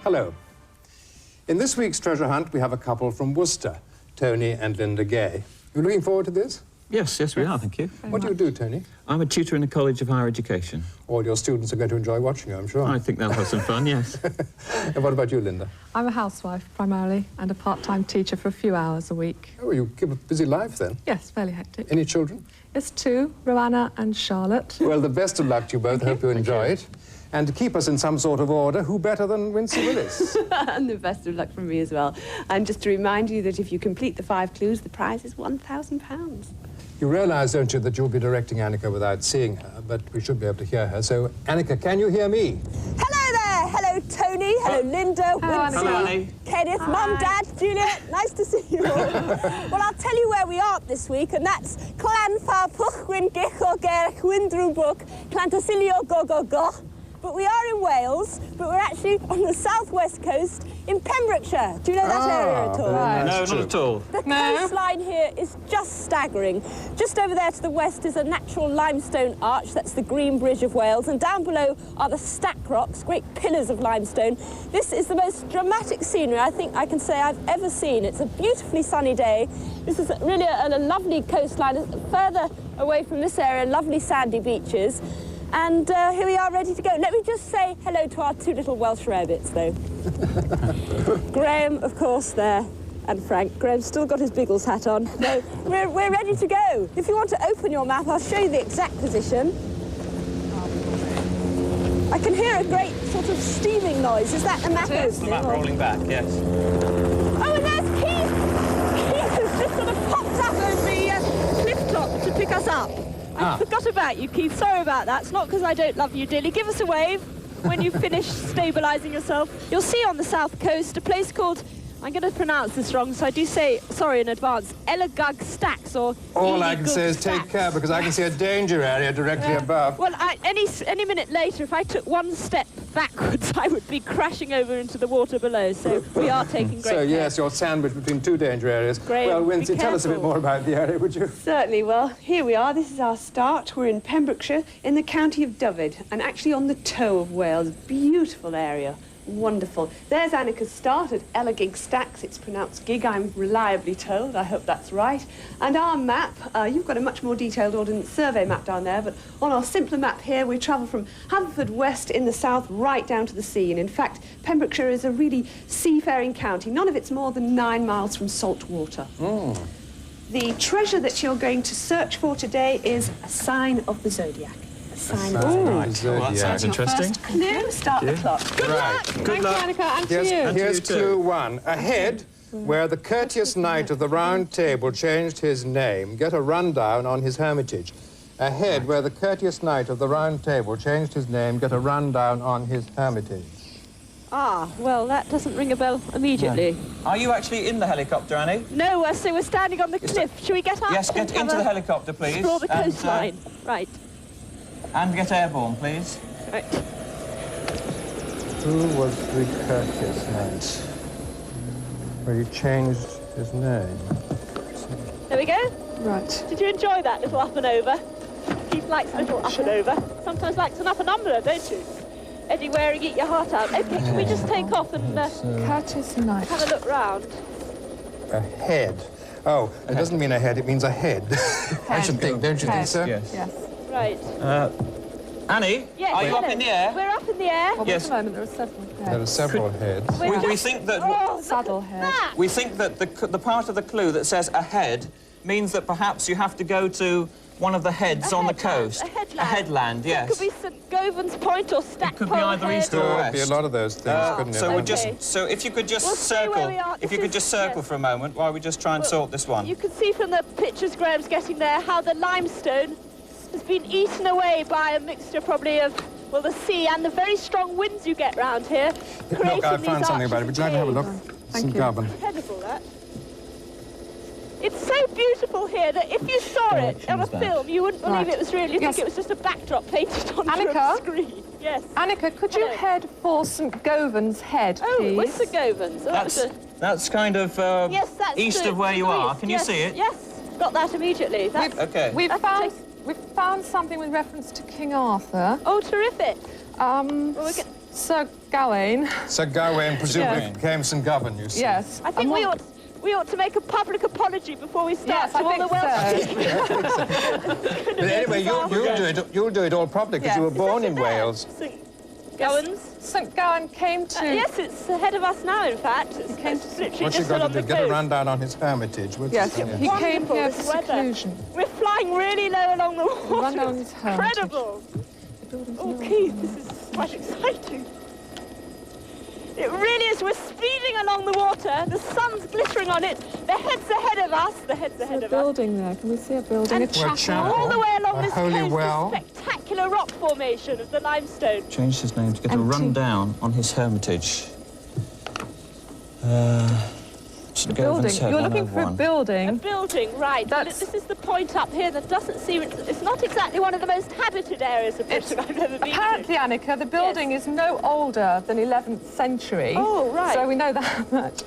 Hello. In this week's treasure hunt, we have a couple from Worcester, Tony and Linda Gay. You looking forward to this? Yes, we are, thank you. What do you do, Tony? I'm a tutor in the College of Higher Education. All your students are going to enjoy watching you, I'm sure. I think they'll have some fun, yes. And what about you, Linda? I'm a housewife, primarily, and a part-time teacher for a few hours a week. Oh, you keep a busy life, then? Yes, fairly hectic. Any children? Yes, two, Roanna and Charlotte. Well, the best of luck to you both. Hope you enjoy it. And to keep us in some sort of order, who better than Wincy Willis? And the best of luck from me as well. And just to remind you that if you complete the 5 clues, the prize is £1,000. You realise, don't you, that you'll be directing Anneka without seeing her, but we should be able to hear her. So, Anneka, can you hear me? Hello there! Hello, Tony. Hello, Linda, Wincy, Kenneth, Mum, Dad, Juliet. Nice to see you all. Well, I'll tell you where we are this week, and that's Clanfa Puchwin Gicho Gerch Windrubuk Clantasilio Go Go Go. But we are in Wales, but we're actually on the southwest coast in Pembrokeshire. Do you know that area at all? Nice. No, not at all. The coastline here is just staggering. Just over there to the west is a natural limestone arch, that's the Green Bridge of Wales, and down below are the stack rocks, great pillars of limestone. This is the most dramatic scenery I think I can say I've ever seen. It's a beautifully sunny day. This is really a lovely coastline. Further away from this area, lovely sandy beaches. And here we are, ready to go. Let me just say hello to our 2 little Welsh rabbits, though. Graham, of course, there, and Frank. Graham's still got his Biggles hat on. No, we're ready to go. If you want to open your map, I'll show you the exact position. I can hear a great sort of steaming noise. Is that the map opening? It's the map rolling back, yes. Oh, and there's Keith! Keith has just sort of popped up over the cliff top to pick us up. I forgot about you, Keith. Sorry about that. It's not because I don't love you, dearly. Give us a wave when you finish stabilising yourself. You'll see on the south coast a place called, I'm going to pronounce this wrong, so I do say sorry in advance, Elagug Stacks, or All I can say is take care, because I can see a danger area directly above. Well, any minute later, if I took one step backwards, I would be crashing over into the water below, so we are taking great care. Yes, you're sandwiched between 2 danger areas. Great. Well, Wincy, Be tell us a bit careful. more about the area, would you? Certainly. Well, here we are. This is our start. We're in Pembrokeshire, in the county of Dyfed, and actually on the toe of Wales. Beautiful area. Wonderful. There's Anneka's start at Elagig Stacks. It's pronounced gig, I'm reliably told. I hope that's right. And our map, you've got a much more detailed Ordnance Survey map down there, but on our simpler map here, we travel from Haverfordwest in the south right down to the sea. And in fact, Pembrokeshire is a really seafaring county. None of it's more than 9 miles from salt water. The treasure that you're going to search for today is a sign of the zodiac. Sign of the Right. Well, that sounds interesting. clue. Start the clock. Good luck! Good luck. Thank you, Anneka, and to you. Here's you too. clue 1. Ahead, where the courteous knight of the Round Table changed his name, get a rundown on his hermitage. Ahead, where the courteous knight of the Round Table changed his name, get a rundown on his hermitage. Ah, well, that doesn't ring a bell immediately. Are you actually in the helicopter, Annie? No, so we're standing on the cliff. Shall we get up? Yes, get and into have the a helicopter, please. explore the And, coastline. Right. And get airborne, please. Right. Who was the courteous knight? Where he changed his name. There we go. Right. Did you enjoy that little up and over? Keith likes a little up and over. Sometimes likes an up and under, don't you? Eddie Waring, eat your heart out. Okay, can we just take off and Curtis Knight. have a look round? Ahead. Oh, it doesn't mean ahead, it means ahead. I should think, don't you think so? Yes. Yes. Right. Annie, Yes, are you up hello. in the air? We're up in the air. Well, Yes. at the moment, there are several There are heads. several heads. We think that Oh, Saddle head. we think that the part of the clue that says ahead means that perhaps you have to go to one of the heads on the coast. A headland. A headland, yes. It could be St Govan's Point or Stackpole It could be either Head. east or There would west. be a lot of those things, couldn't So it? we Okay. so if you could just We'll stay where circle, we are. if you This could is- just circle yes. for a moment while we just try and sort this one. You can see from the pictures Graham's getting there how the limestone has been eaten away by a mixture probably of, well, the sea and the very strong winds you get round here. Look, I found something about it. Would you like to have a look? Thank St. you. Govan. Incredible, that. It's so beautiful here that if you saw it on a Direction's that. film, you wouldn't believe Right. it was real. You'd Yes. think it was just a backdrop painted onto Anneka? a screen. Yes. Anneka, could you Hello. head for St. Govan's Head, Oh, please? what's the Govan's? Oh, That's kind of yes, that's east the- of where you the are. east. Can you Yes, see it? Yes, got that immediately. That's, Okay. We've That found, takes- we've found something with reference to King Arthur. oh, terrific. Well, Sir Gawain. Sir Gawain presumably Yeah. became St. Govan, you see. Yes. I think we ought to make a public apology before we start. Yes, I to all think the Welsh But anyway, you'll do it all properly because Yes. you were born in There. Wales. St. Gowans. St. Gawain came to... Yes, it's ahead of us now, in fact. It's literally What's just you got along to do? the Get a coast. rundown on his hermitage. Yes, he came Wonderful, here this for weather. seclusion. We're flying really low along the water. Run down his hermitage. Incredible. Oh, Keith, this is quite exciting. It really is. We're speeding along the water. The sun's glittering on it. The head's ahead of us. The head's ahead There's of a us. building there. Can we see a building? And a chapel. chapel. all the way along A this holy coast, well. this spectacular rock formation of the limestone. Changed his name to get a Empty. rundown on his hermitage. St. Building. Govan's Head, You're looking for a 101. A building. building, right. Well, That's- this is the point up here that doesn't seem... It's not exactly one of the most habited areas of Britain I've ever been Apparently, to. Anneka, the building is no older than 11th century. Oh, right. So we know that much.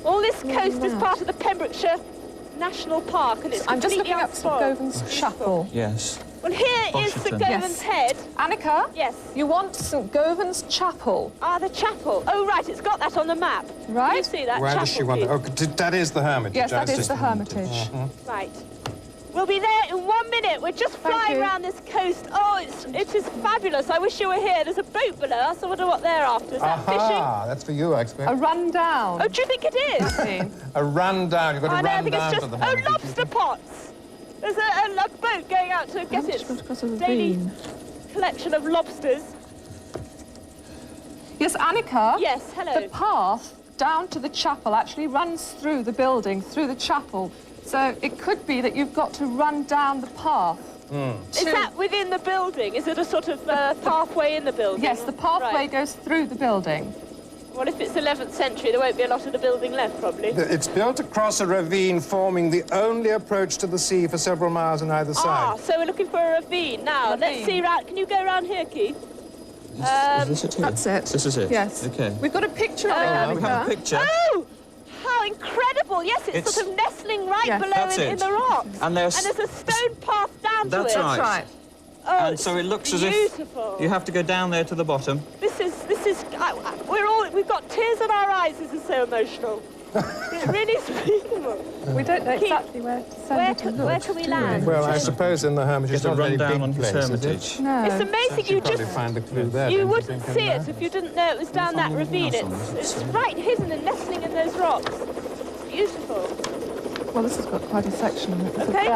All this coast is mad. part of the Pembrokeshire National Park, and it's I'm just completely looking up St. unspoiled. Govan's Chapel. Yes. Well, here is St. Washington. Govan's Head. Anneka? Yes. You want St. Govan's Chapel, Ah, the chapel. Oh, right, it's got that on the map. right? Can you see that Where chapel, does she want Keith? to... Oh, that is the hermitage. Yes, that I is see. the hermitage. Right. We'll be there in 1 minute. We're just flying you. around this coast. Oh, it is fabulous. I wish you were here. There's a boat below us. I wonder what they're after. Is that fishing? Aha, that's for you, I expect. A rundown. Oh, do you think it is? See. A rundown. You've got Oh, to no, I run think down it's to just... the Oh, hermitage. lobster pots. There's a boat going out to get its Because of the daily ravine. collection of lobsters. Yes, Anneka. Yes, hello. The path down to the chapel actually runs through the building, through the chapel. So it could be that you've got to run down the path. Is that within the building? Is it a sort of pathway in the building? Yes, the pathway Right. goes through the building. Well, if it's 11th century, there won't be a lot of the building left, probably. It's built across a ravine forming the only approach to the sea for several miles on either Ah, side. so we're looking for a ravine. Now, let's Ravine. see round... Can you go round here, Keith? Is this it here? That's it. This is it? Yes. Okay. We've got a picture of We it, have a Anneka. picture. Oh! How incredible! Yes, it's sort of nestling right Yes. below That's in it. the rocks. And there's- a stone path down That's to it. right. That's right. Oh, And so it looks as if beautiful. you have to go down there to the bottom. This is. We've got tears in our eyes. This is so emotional. It's really beautiful. We don't know exactly where to send it. Where can we land? Well, I suppose in the hermitage it's Get a not a very rundown big on his place, is it? hermitage. No. It's amazing. You You probably just find a clue there. you don't wouldn't think, see in it there? if you didn't know it was down that find anything ravine. else on this? It's right hidden and nestling in those rocks. It's beautiful. Well, this has got quite a section on it. There's Okay. a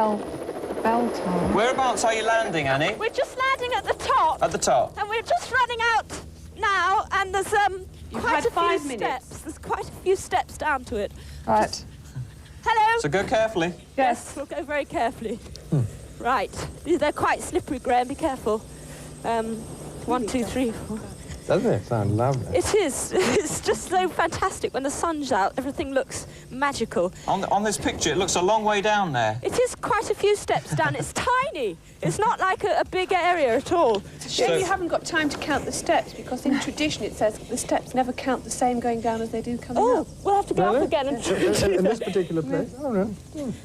bell tower. Whereabouts are you landing, Annie? We're just landing at the top. At the top. And we're just running out now, and there's quite had a 5 few minutes. steps. There's quite a few steps down to it. Right. Hello. So go carefully. Yes. We'll go very carefully. Right. They're quite slippery, Graham. Be careful. 1, 2, 3, 4. Doesn't it sound lovely? It is. It's just so fantastic. When the sun's out, everything looks magical. On this picture, it looks a long way down there. It is quite a few steps down. It's tiny. It's not like a big area at all. Shame you haven't got time to count the steps, because in tradition it says the steps never count the same going down as they do coming Oh, up. we'll have to go up again and In this particular place? Oh, no.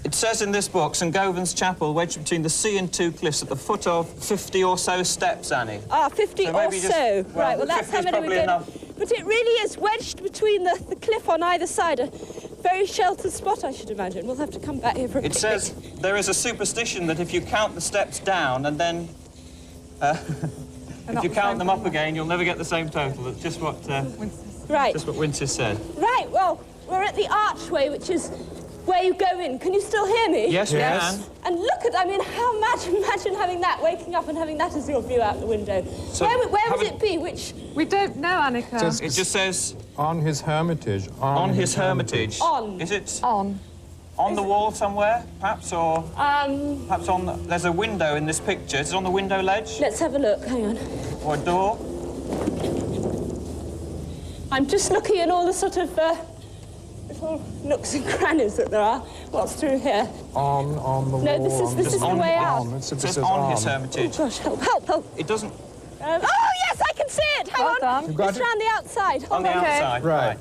It says in this book, St. Govan's Chapel, wedged between the sea and 2 cliffs at the foot of 50 or so steps, Annie. 50 So or maybe just- so. well, Right, well, that's 50 how is many probably we're going enough. But it really is wedged between the cliff on either side. A very sheltered spot, I should imagine. We'll have to come back here for a It picnic. says there is a superstition that if you count the steps down and then... if you count them up again, you'll never get the same total. That's just what Right. Winter said. Right, well, we're at the archway, which is where you go in. Can you still hear me? Yes, we can. And look at, imagine having that, waking up and having that as your view out the window. So where would haven't- it be? Which... We don't know, Anneka. It just says On his hermitage. on his hermitage. On. Is it On. on the wall somewhere, perhaps, or perhaps on the... There's a window in this picture. Is it on the window ledge? Let's have a look, hang on. Or a door? I'm just looking at all the sort of little nooks and crannies that there are. What's through here? On the wall. No, this is the way out. It It says says on his Oh, hermitage. gosh, help. It doesn't... Oh, yes, I can see it. Hang Well on. done. You've got It's it? round the outside. On the Okay. outside. Right.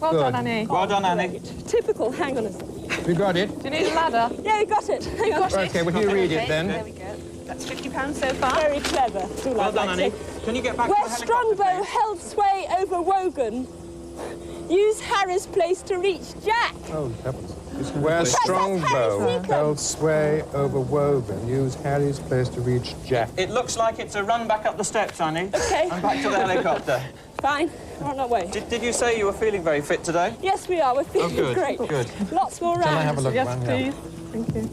Well Good. done, Annie. Well done, Annie. Typical. Hang on a second. You got it? Do you need a ladder? Yeah, you got it. Hang on. Okay, well, you read it then. There we go. That's £50 so far. Very clever. That's all Well I'd done, like Annie. to say. Can you get back Where to the helicopter, Strongbow please? held sway over Wogan, use Harry's place to reach Jack. Oh, heavens. Where Harry Strongbow Seacombe. held sway over Wogan, use Harry's place to reach Jack. It looks like it's a run back up the steps, Annie. Okay. And back to the helicopter. Fine, we're on our way. Did you say you were feeling very fit today? Yes, we are. We're feeling good, great. good. Lots more Shall I round. have a look Yes, around here? please. Thank you.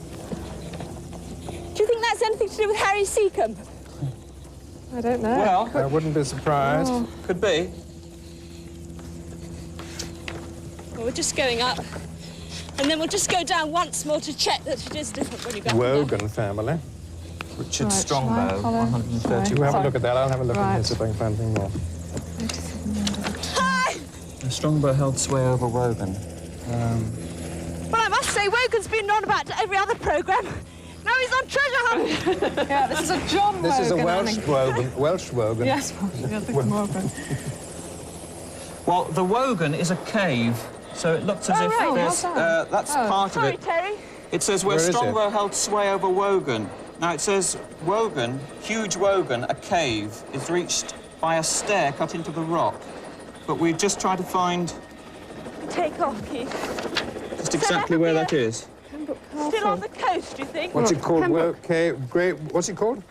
Do you think that's anything to do with Harry Seacombe? I don't know. Well, I wouldn't be surprised. Oh. could be. Well, we're just going up. And then we'll just go down once more to check that it is different when you go up and down. Wogan family. Richard Right, Strongbow, shall I follow? 130. You have a Sorry. look at that. I'll have a look at Right. this if I can find anything more. Hi! Strongbow held sway over Wogan. Well, I must say, Wogan's been on about every other programme. Now he's on treasure hunt. Yeah, this is a John This is a Wogan, Welsh Annie. Wogan. Welsh Wogan. Yes, I think more of it. Well, the Wogan is a cave, so it looks as Oh, if right. there's... Well done. that's Oh. part of Sorry, it. Terry. It says where Where is it? Strongbow held sway over Wogan. Now it says Wogan, huge Wogan, a cave, is reached by a stair cut into the rock. But we just try to find Take off, Keith. just exactly where that is. Still on the coast, do you think? What's it called? Pembroke. What's it called?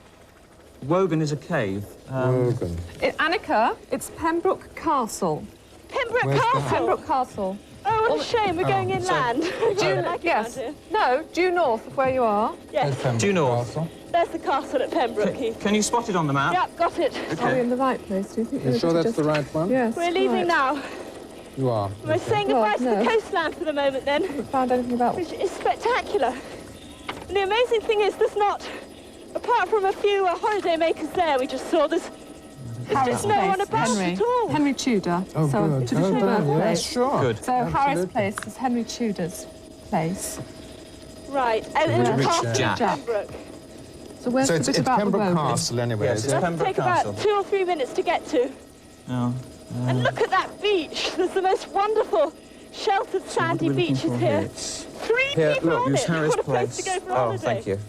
Wogan is a cave. Wogan. Annika, it's Pembroke Castle. Pembroke Where's that? Castle. Pembroke Castle. Oh, what a shame. We're going inland. Do you like it Yes. around here? No, due north of where you are. Yes. Due north. Castle. There's the castle at Pembroke, Keith. Can you spot it on the map? Yep, got it. Are we in the right place? Do you think? You we sure should that's just- the right one? Yes. We're leaving right. now. You are. We're saying Well, goodbye to the no. coastline for the moment, then, Haven't found anything about. which is spectacular. And the amazing thing is, there's not, apart from a few holiday makers there we just saw, there's just no one about Henry. at all. Henry Tudor. Oh, so good. it's a Oh, shame done. about Yes, place. sure. Good. So Harris Absolutely. Place is Henry Tudor's place. Right, and in the Rich castle Jack. at Pembroke. So where's So the it's, bit it's about Pembroke the Wogan? Castle anyway. Yes, is it's it? That'll Pembroke take Castle. about 2 or 3 minutes to get to. No. And look at that beach. There's the most wonderful sheltered sandy beaches here. 3 Here, people look, on Use it. Harry's What a place place. to go for a Oh, holiday. thank you.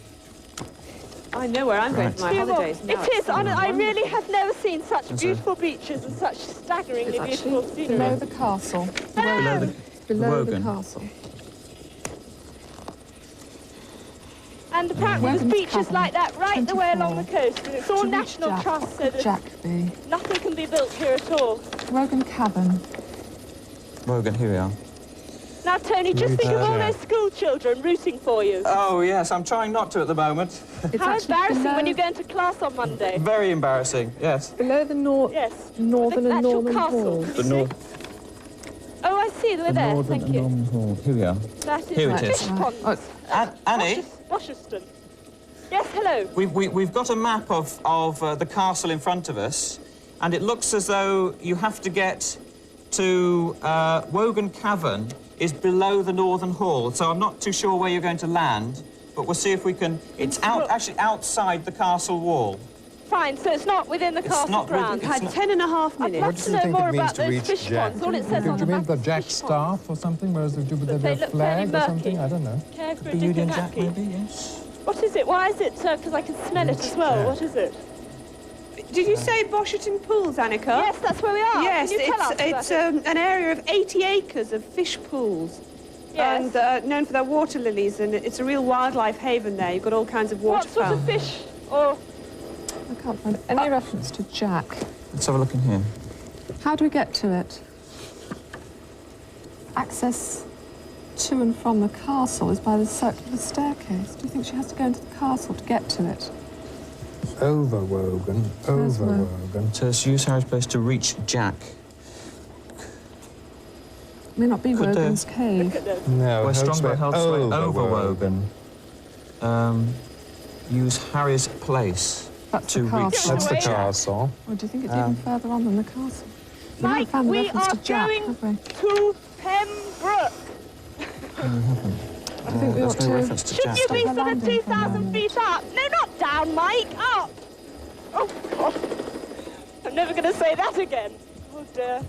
I know where I'm going Right. for my Two more. holidays now. It is. I really have never seen such beautiful beaches and such staggeringly It's beautiful actually scenery. below the castle. Below the Below the Wogan. castle. And apparently there's Wogan's beaches Cabin, like that right the way along the 24. coast. And it's all To reach national Jack. trust, so Could that Jack be? nothing can be built here at all. Wogan Cabin. Wogan, here we are. Now, Tony, just think of all those school children rooting for you. Oh, yes, I'm trying not to at the moment. It's How actually embarrassing below, when you go into class on Monday. Very embarrassing, yes. below the Yes. northern The and actual northern castle. hall. Can you The see? north, Oh, I see. We're there. Thank you. Northern Hall. Here we are. That is Here it fish is. ponds. Oh, Annie, Washington. Yes, hello. we've got a map of the castle in front of us, and it looks as though you have to get to Wogan Cavern is below the Northern Hall, so I'm not too sure where you're going to land, but we'll see if we can... It's actually outside the castle wall. Fine, so it's not within the It's castle not grounds. within- Had 10.5 I'd minutes. love do to you know think more it means about to those reach fish Jack? ponds. All it Do says you on the mean map the is Jack fish ponds. staff or something? Whereas they do with But their they look flag fairly or something? murky. I don't know. Care for a The Union Jack, diplomatic. maybe, yes. What is it? Why is it? Because I can smell it as well. Jack. What is it? Did you say Bosherton Pools, Annika? Yes, that's where we are. Yes, Can you tell us it's about it? an area of 80 acres of fish pools. Yes. And known for their water lilies, and it's a real wildlife haven there. You've got all kinds of What sort waterfowl. of fish? Or I can't find any reference to Jack. Let's have a look in here. How do we get to it? Access to and from the castle is by the circular staircase. Do you think she has to go into the castle to get to it? Over Wogan. Where's Over Wogan? Wogan. So it's use Harry's place to reach Jack. May not be Could, Wogan's cave. look at this. No, Where Strongbow held sway over Wogan. Use Harry's place That's to the reach castle. That's the Wait. castle. Or do you think it's even further on than the castle? We Mike, haven't found the we reference are to Jack, going have we? to Pembroke. I think we ought There's no to... reference to Shouldn't Jack. you be Stop sort of landing for a 2,000 moment. feet up? No, not down, Mike. Up. Oh, God. I'm never going to say that again. Oh, dear.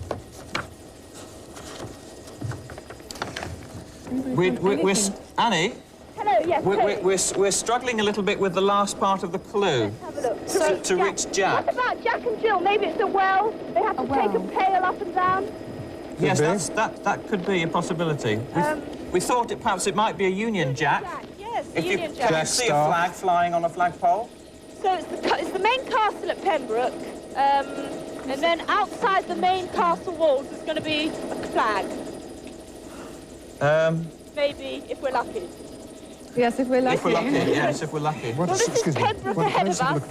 We're Anything. Annie, Hello, yes. We're struggling a little bit with the last part of the clue. Have a look. To reach Jack. What about Jack and Jill? Maybe it's a well. They have to take a pail up and down. Yes, that could be a possibility. We thought perhaps it might be a Union Jack. Yes, If you Union Jack. can you see a flag flying on a flagpole? So it's the main castle at Pembroke, and then outside the main castle walls is going to be a flag. Maybe, if we're lucky. Yes, if we're lucky. If we're lucky, yes, if we're lucky. Well, this is Pembroke ahead of us.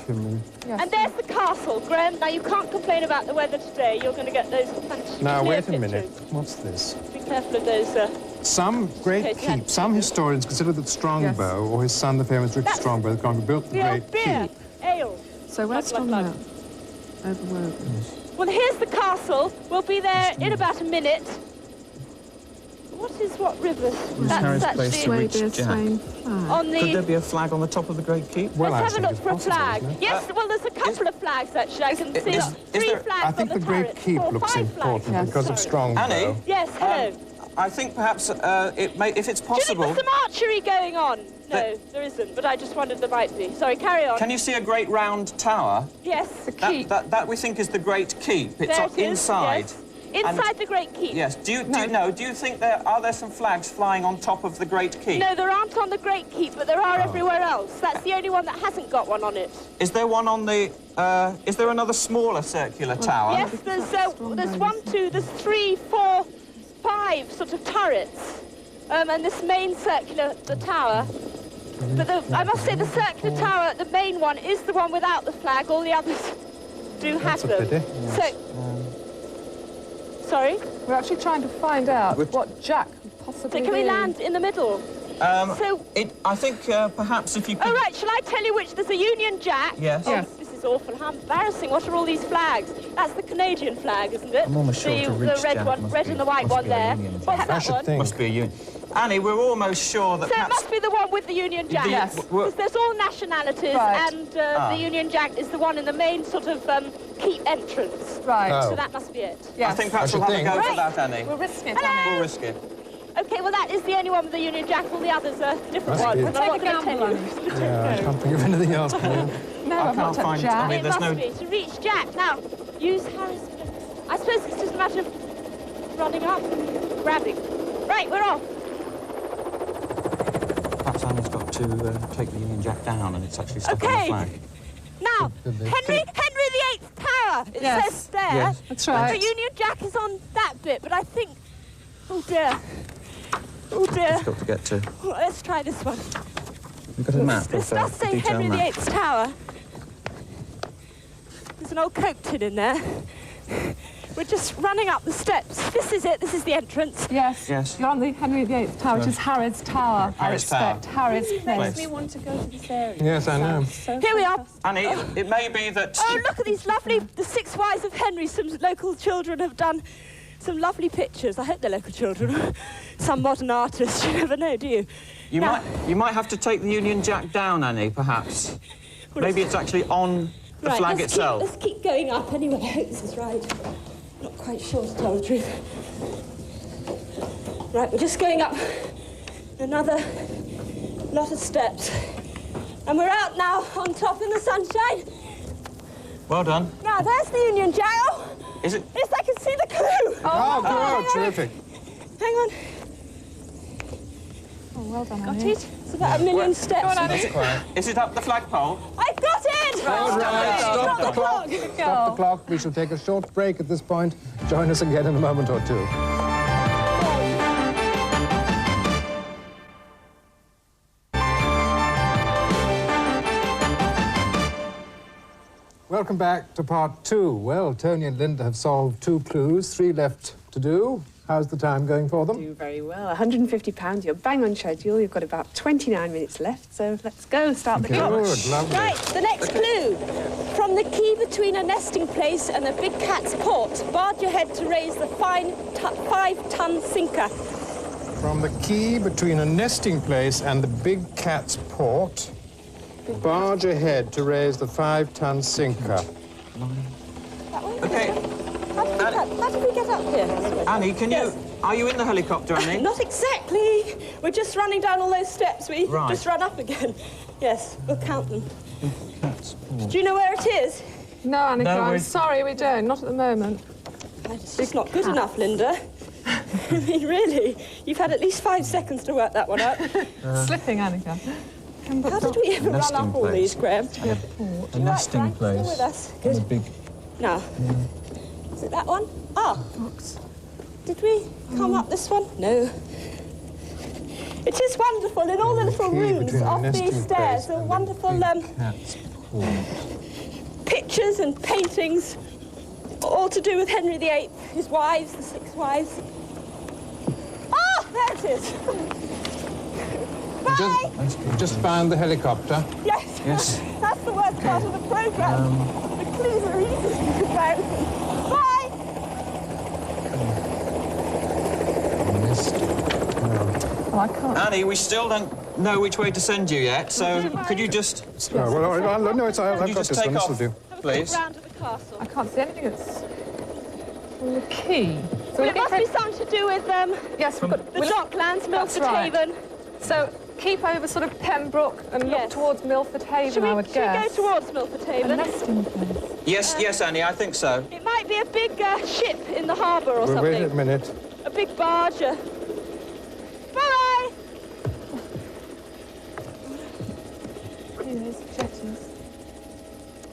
Yes. And there's the castle, Graham. Now, you can't complain about the weather today. You're going to get those fantastic Now, wait a pictures. minute. What's this? Be careful of those. Some great Okay, keep. Some historians consider that Strongbow, or his son, the famous Richard Strongbow, built the Real great beer, keep. ale. So where's Like, Strongbow? like. Over Wogan. Well, here's the castle. We'll be there in about a minute. What river? Harry's place to reach Maybe a Jack. Spain flag. On the... Could there be a flag on the top of the Great Keep? Well, Let's have a actually, look for a it's possible, flag. isn't it? Yes, well, there's a couple of flags, actually. I can see is three there- flags I think on the the great turret. keep 4 or looks 5 important flags. because of Sorry. Strongbow. Annie? Yes, hello. I think perhaps if it's Do you think possible... there's some archery going on? No, there isn't, but I just wondered there might be. Sorry, carry on. Can you see a great round tower? Yes. That we think is the Great Keep. It's There up it is, inside. yes. Inside the Great Keep. Yes. Do you think are there some flags flying on top of the Great Keep? No, there aren't on the Great Keep, but there are everywhere else. That's the only one that hasn't got one on it. Is there one on the... is there another smaller circular tower? Yes, there's 1, 2, there's 3, 4, 5 sort of turrets. And this main circular, the tower. But I must say the circular tower, the main one, is the one without the flag. All the others do have a them. pity. So, sorry? We're actually trying to find out what Jack could possibly So can we be. land in the middle? I think perhaps if you could... Oh, right, shall I tell you which? There's a Union Jack. Yes. Oh, Yes. this is awful. How embarrassing. What are all these flags? That's the Canadian flag, isn't it? I'm almost sure to reach the red Jack one, must red be- and the white must one be a there. Union What's Jack. that I should one? think. Must be a Union. Annie, we're almost sure that So it perhaps... must be the one with the Union Jack. Yes. Because there's all nationalities, Right. and the Union Jack is the one in the main sort of keep entrance. Right. Oh. So that must be it. Yes. I think perhaps I we'll have should a go think. for that, Annie. We'll risk it, Hello. Annie. We'll risk it. Okay, well, that is the only one with the Union Jack. All the others are different Must ones. be. I'm not Take a going to gamble, tell Annie. you. Yeah, I can't think of anything else. Can you? No, I I've not can't find- touched Jack. I mean, It there's must no- be to reach Jack. Now, use Harry's... I suppose it's just a matter of running up and grabbing. Right, we're off. Perhaps Annie's got to take the Union Jack down and it's actually stuck on the Okay. flag. Now, Could be. Henry VIII Tower. It Yes. says there. Yes. That's right. The Union Jack is on that bit, but I think... Oh, dear. Oh, dear. Difficult to get to. Well, let's try this one. We've got a map This of does a say detailed Henry map. VIII's Tower. There's an old Coke tin in there. We're just running up the steps. This is it. This is the entrance. Yes. Yes. You're on the Henry VIII Tower, which is Harrods Tower, Harrods I Tower. expect. Harrods Makes Place. me want to go to this area. Yes, I know. Here we are. Annie, it may be that... Oh, look at these lovely, the 6 wives of Henry. Some local children have done some lovely pictures. I hope they're local children. Some modern artists. You never know, do you? You Now- might have to take the Union Jack down, Annie, perhaps. Well, Maybe it's actually on the Right, flag let's itself. Let's keep going up anyway. I hope this is right. Not quite sure, to tell the truth. Right, we're just going up another lot of steps. And we're out now on top in the sunshine. Well done. Now, there's the Union Jack. Oh, Is it? yes, I can see the clue. Oh, good, terrific. Hang on. Oh, well done, Got Annie. it? It's about a million steps. Is it up the flagpole? I've got it! All right, stop the clock. Good Stop girl. the clock. We shall take a short break at this point. Join us again in a moment or two. Welcome back to part 2. Well, Tony and Linda have solved 2 clues, 3 left to do. How's the time going for them? Do very well. £150. You're bang on schedule. You've got about 29 minutes left, so let's go. Start the clock. Good, lovely. Right, the next clue. From the quay between a nesting place and a big cat's port, barge ahead to raise the 5-ton sinker. From the quay between a nesting place and the big cat's port, barge ahead to raise the 5-ton sinker. That way? Okay. How did we get up here? Annie, can you... Are you in the helicopter, Annie? Not exactly. We're just running down all those steps. We Right. just run up again. Yes, we'll count them. Cat's paw. Do you know where it is? No, Anneka, No, I'm we're- sorry, we don't. Not at the moment. It's just not good enough, Linda. I mean, really, you've had at least 5 seconds to work that one out. Slipping, Anneka. How did we ever run Nesting up all place. these, Graham? A nesting Frank? Still place. with us? And Good. a big... No. Is it that one? Ah. Did we come up this one? No. It is wonderful in all the little key rooms between the off nesting these stairs. place There are and the wonderful Cat's paw. pictures and paintings, all to do with Henry VIII, his wives, the 6 wives. Ah, there it is. Bye. Just found the helicopter. Yes. Yes. That's the worst part of the programme. The clues are easy to find. Bye. Oh, I can't. Annie, we still don't know which way to send you yet, so could you just... Oh, well, no, I've Could you got just this take one. This will off, do. please? Round to the castle. I can't see anything. It's from the key. So Well, it must be something to do with Yes, we've got the Docklands, Milford right. Haven. So keep over sort of Pembroke and look Yes. towards Milford Haven, Should we, I would should we go guess. towards Milford A Haven? nesting place. Yes, yes, Annie, I think so. It might be a big ship in the harbour or Well, something. wait a minute. A big barge. Bye! There's jetties.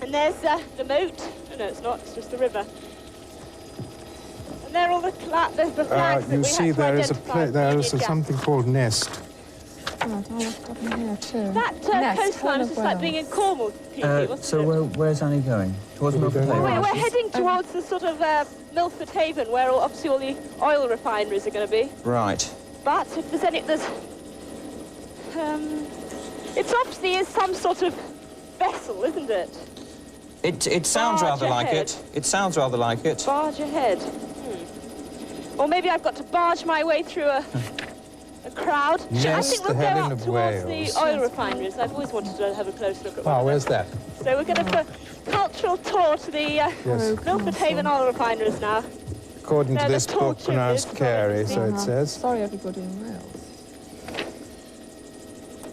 And there's the moat. Oh, no, it's not. It's just the river. And there are all the flags that You we see, had to there is identify. there is Union Jack. something called Nest. Right, I'll have got in here too. That Nest, coastline Horn is of just like being in Wales. Cornwall, Petey, wasn't it? where's Annie going? Towards Milford going Haven? We're heading towards the sort of Milford Haven, where obviously all the oil refineries are going to be. Right. But if there's any, it's obviously is some sort of vessel, isn't it? It sounds Barge rather like ahead. it. It sounds rather like it. Barge ahead. Or maybe I've got to barge my way through a crowd. I Yes, think the we'll go Helen up of towards Wales. the oil refineries. I've always wanted to have a close look at one. Oh, of where's them. that? So we're going to cultural tour to the Milford Haven oil refineries now. According to No, the this tall book, pronounced tubes, Carey, so it says. Sorry, everybody in Wales.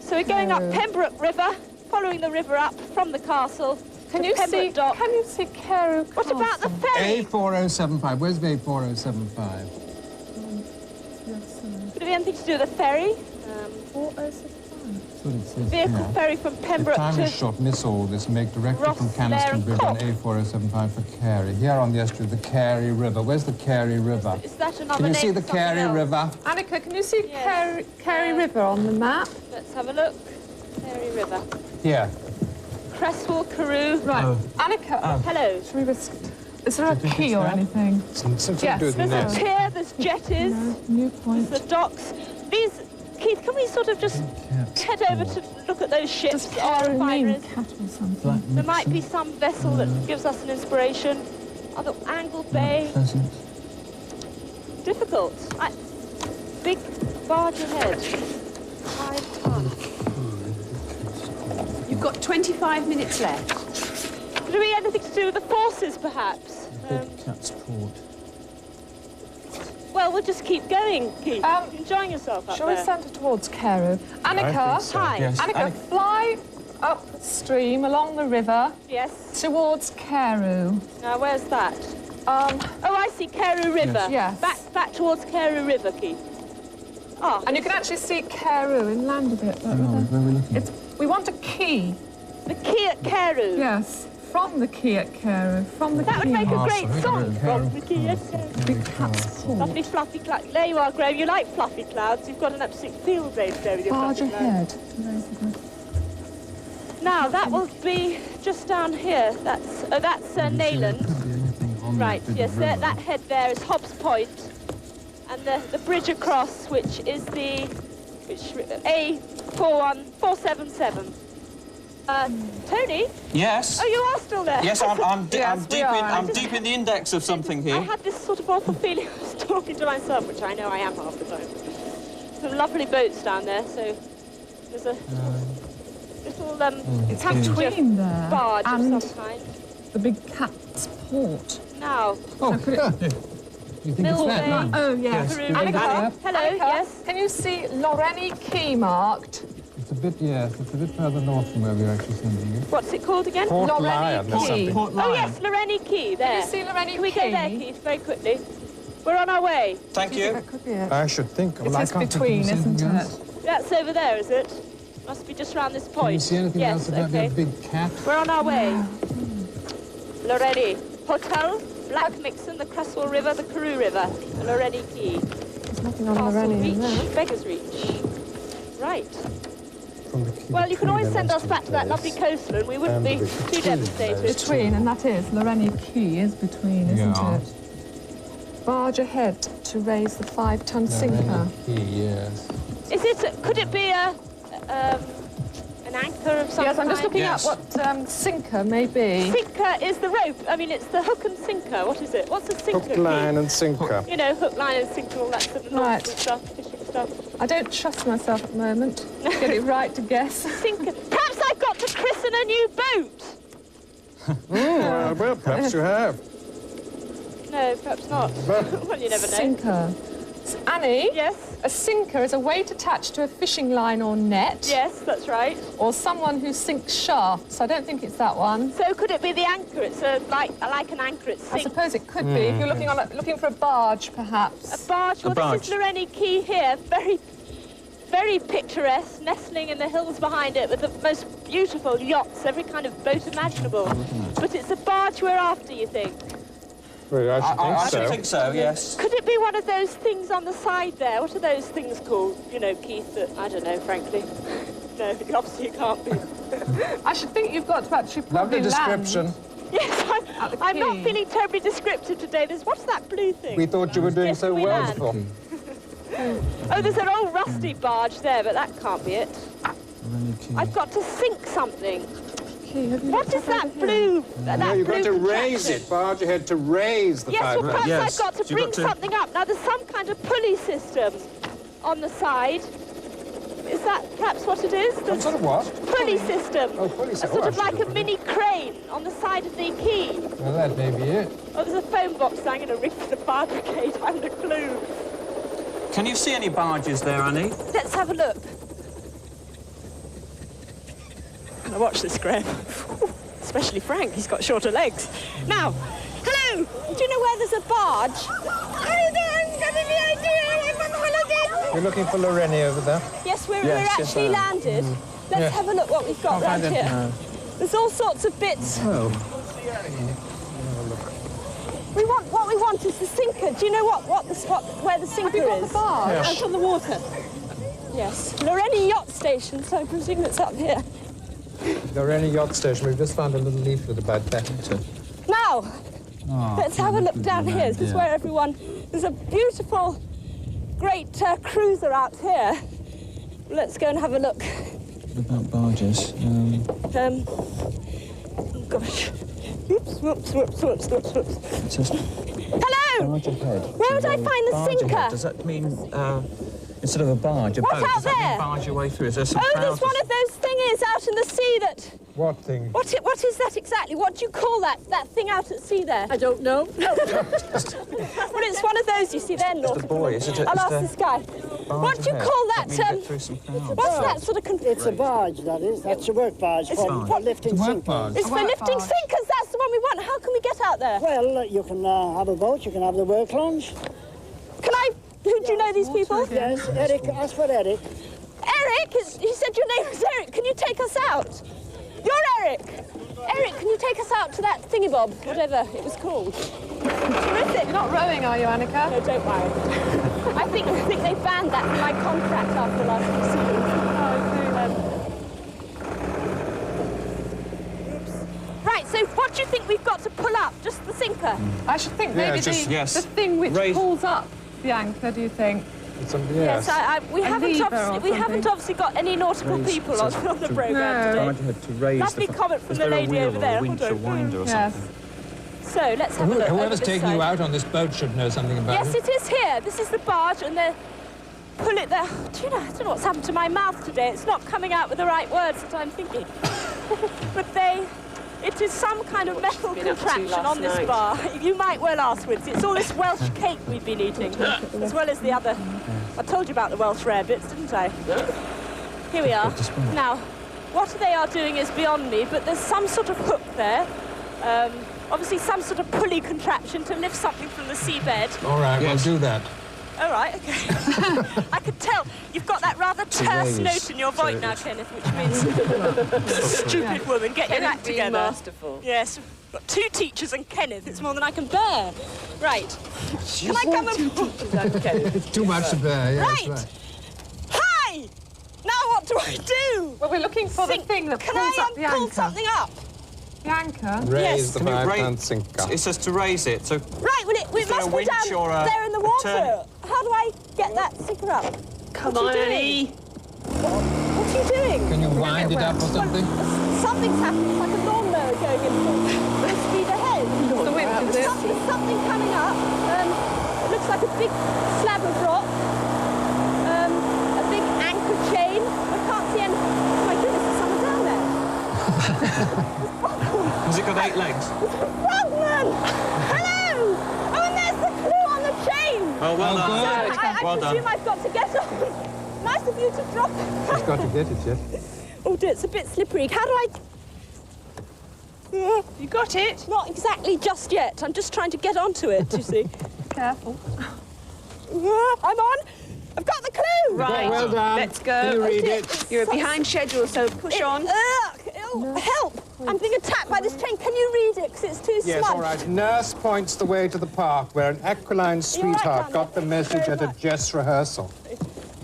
So we're going up Pembroke River, following the river up from the castle. Can to you Pembroke see? Dock. Can you see Carew Castle? What about the ferry? A4075. Where's the A4075? Could it be anything to do with the ferry? 4075. Vehicle ferry from Pembroke to... short, miss all this. Make directly Ross, from Blair Canaston and Bridge on Cook. A4075 for Carey. Here on the estuary, the Carey River. Where's the Carey River? Is that another Can you name see for the something Carey else? River? Annika, can you see Yes. Carey River on the map? Let's have a look. Carey River. Here. Cresswell, Carew. Right. Annika, Hello. should we risk... Is there a key or anything? Something Yes, to do with the There's a nest. pier, there's jetties, New point. there's the docks. These... Keith, can we sort of just head over to look at those ships, Does oil Carew mean refineries? cat or something? There might be some vessel that gives us an inspiration. Other Angle Bay. Difficult. Big barge ahead. 5 tons. You've got 25 minutes left. Could it be anything to do with the forces, perhaps? Cat's Port. Well, we'll just keep going, Keith. Enjoying yourself up Shall we there. send her towards Carew? Annika, think so, Hi. yes. Annika, fly upstream along the river Yes. towards Carew. Now, where's that? Um, Oh, I see, Carew River. Yes. Back towards Carew River, Keith. Ah, and you can actually see Carew inland a bit. Where are we looking? We want a key. the key at Carew. Yes, from the key at Carew. From the That key. would make a great sorry, song. Carew. From the key at Carew. Big cat's paw. Lovely fluffy clouds. There you are, Graham. You like fluffy clouds. You've got an absolute field day today with your Barge fluffy clouds. ahead. Now, that will be just down here. That's Nayland. Right, yes, that head there is Hobbs Point. And the bridge across, which is the A41477. Tony? Yes? Oh, you are still there? Yes, I'm Yes, deep in the index of something I here. had this sort of awful feeling I was talking to myself, which I know I am half the time. Some lovely boats down there, so there's a little It's between there barge of and some kind. the big cat's port. Now, Oh, So could it- You think it's that? Oh, yes. Anneka, hello, Anneka, yes. Can you see Loreni Key marked? It's a bit, yes. It's a bit further north from where we're actually sending it. What's it called again? Port Loreni Lion or Key. something. Port Oh, Lion. yes, Loreni Key, there. Can you see Loreni Can we Key? go there, Keith, very quickly? We're on our way. Thank you. That could be it. I should think. Well, I It's can't between, think of isn't anything it? else. That's over there, is it? Must be just round this point. Can you see anything yes, else about okay. that big cat? We're on our way. Loreni. Hotel, Black Mixon, the Cresswell River, the Carew River, Loreni Key. There's nothing on Castle Loreni in there. Reach, Beggar's Reach. Right. From the key Well, you can between always the send us nesting back to that place lovely coastline. We wouldn't and be the too between devastated. those Between, and that is Loreni Key is between, isn't Yeah. it? Barge ahead to raise the 5-ton sinker. Key, yes. Is it? Could it be an anchor of some Yes, I'm just kind? looking Yes. at what sinker may be. Sinker is the rope. I mean, it's the hook and sinker. What is it? What's a sinker? Hook, line and sinker. You know, hook, line, and sinker, all that sort of Right. nonsense stuff, fishing stuff. I don't trust myself at the moment. Get it right to guess. Sinker. Perhaps I've got to christen a new boat. Well, perhaps you have. No, perhaps not. Well, you never know. Sinker. Annie? Yes. A sinker is a weight attached to a fishing line or net. Yes, that's right. Or someone who sinks shafts. I don't think it's that one. So could it be the anchor? It's like an anchor. It I sinks. suppose it could be, if you're looking for a barge, perhaps. A barge. Well, barge. this is Loreni Key here. Very, very picturesque, nestling in the hills behind it with the most beautiful yachts, every kind of boat imaginable. But it's a barge we're after, you think? Well, I I should think so, yes. Could it be one of those things on the side there? What are those things called? You know, Keith, that I don't know, frankly. No, obviously it can't be. I should think you've got to actually Lovely probably land. description. Yes, the I'm not quay. feeling terribly descriptive today. What's that blue thing? We thought you were doing Yes, so we well land. before. Oh, there's an old rusty barge there, but that can't be it. I've got to sink something. Key, have you What looked is up that over here? blue? That No, you've got blue to raise contraption? it. Barge ahead to raise the Yes, well, 5 perhaps Yes, I've got to you've bring got to- something up. Now, there's some kind of pulley system on the side. Is that perhaps what it is? Some There's sort of what? pulley system. Oh, pulley system. Sort Oh, of like a absolutely. mini crane on the side of the quay. Well, that may be it. Oh, there's a phone box. I'm going to ring for the fire brigade. I haven't a clue. Can you see any barges there, Annie? Let's have a look. Now watch this, Graham. Especially Frank, he's got shorter legs. Now, hello! Do you know where there's a barge? I don't get any idea. I'm on holiday. You're looking for Loreni over there? Yes, we're Yes, actually landed. Let's Yeah. have a look what we've got round here. There's all sorts of bits. Oh. What we want is the sinker. Do you know where the sinker got the is? barge? Out on the water. Yes. Loreni Yacht Station, so I presume it's up here. Loreni Yacht Station. We've just found a little leaflet about that. Now, Oh, let's have a look down here. This is where everyone... There's a beautiful, great cruiser out here. Let's go and have a look. About barges. Oh, gosh. Oops, whoops, whoops, whoops, whoops, whoops. It says Hello! barge ahead. Where would I find the Barge sinker? ahead. Does that mean, instead of a barge, a What's boat? out Does that there? mean barge your way through? Is there some Oh, there's crowds? one of those thingies out in the sea that... What thing? What is that exactly? What do you call that thing out at sea there? I don't know. No. Well, it's one of those, you see, they're nautical. buoy, is it a- I'll is ask the this guy. What do you ahead? call Does that? mean get through some crowds? What's that sort of... It's a barge, that is. That's a work barge for lifting It's a work sinkers. barge. It's for work lifting barge. sinkers. That's the one we want. How can we get out there? Well, you can have a boat, you can have the work lounge. Can I... Who do you know these people? Yes, Eric, ask for Eric. Eric? He said your name was Eric. Can you take us out? You're Eric. Eric, can you take us out to that thingy-bob, whatever it was called? Terrific. You're not rowing, are you, Anneka? No, don't worry. I think they banned that from my contract after last season. Oops. Right, so what do you think we've got to pull up? Just the sinker? I should think Yeah, maybe just- yes. the thing which Raise- pulls up the anchor, do you think? Yes. We haven't lever or obviously got any nautical people on the programme No. today. Barge ahead to raise Lovely the... comment from Is the there a lady wheel over or there. a winch or Hold on. winder or Yes. something? So let's have a look. over Whoever's this taking side. you out on this boat should know something about Yes, it. it is here. This is the barge, and they pull it there. Do you know? I don't know what's happened to my mouth today. It's not coming out with the right words that I'm thinking. But they It is some kind of metal contraption on this bar. You might well ask, Wincy. It's all this Welsh cake we've been eating, as well as the other... I told you about the Welsh rarebits, didn't I? Here we are. Now, what they are doing is beyond me, but there's some sort of hook there. Obviously some sort of pulley contraption to lift something from the seabed. All right, we'll do that. All right, OK. I could tell you've got that rather terse note in your voice now, Kenneth, which means stupid woman, get your act together. Masterful. Yes, we've got 2 teachers and Kenneth. It's more than I can bear. Right. Can I come and... 2 teachers and Kenneth. It's too much to bear, yes. Right. Hi! Now what do I do? Well, we're looking for the thing that pulls up the anchor. Can I pull something up? The anchor? Raise the Can you 5-pound sinker. It says to raise it, so... Right, well, it must be down there in the water. How do I get that sinker up? Come on, Annie. What are you doing? Can you wind it up or something? Something's happening. It's like a lawnmower going in full speed ahead. The wind, is it? There's something coming up. It looks like a big slab of rock. A big anchor chain. I can't see any... Oh, my goodness, there's someone down there. Has it got 8 legs? Frogman! Hello! Oh, and there's the clue on the chain! Oh, well done. I presume I've got to get on. Nice of you to drop it. She's got to get it, yes. Oh dear, it's a bit slippery. How do I... You got it? Not exactly just yet. I'm just trying to get onto it, you see. Careful. I'm on. I've got the clue! Right. Well done. Let's go. Can you read it? You're behind schedule, so push on. Help! I'm being attacked by this train. Can you read it? Because it's too Yes, smudged. all right. Nurse points the way to the park where an aquiline sweetheart got the message at a dress rehearsal.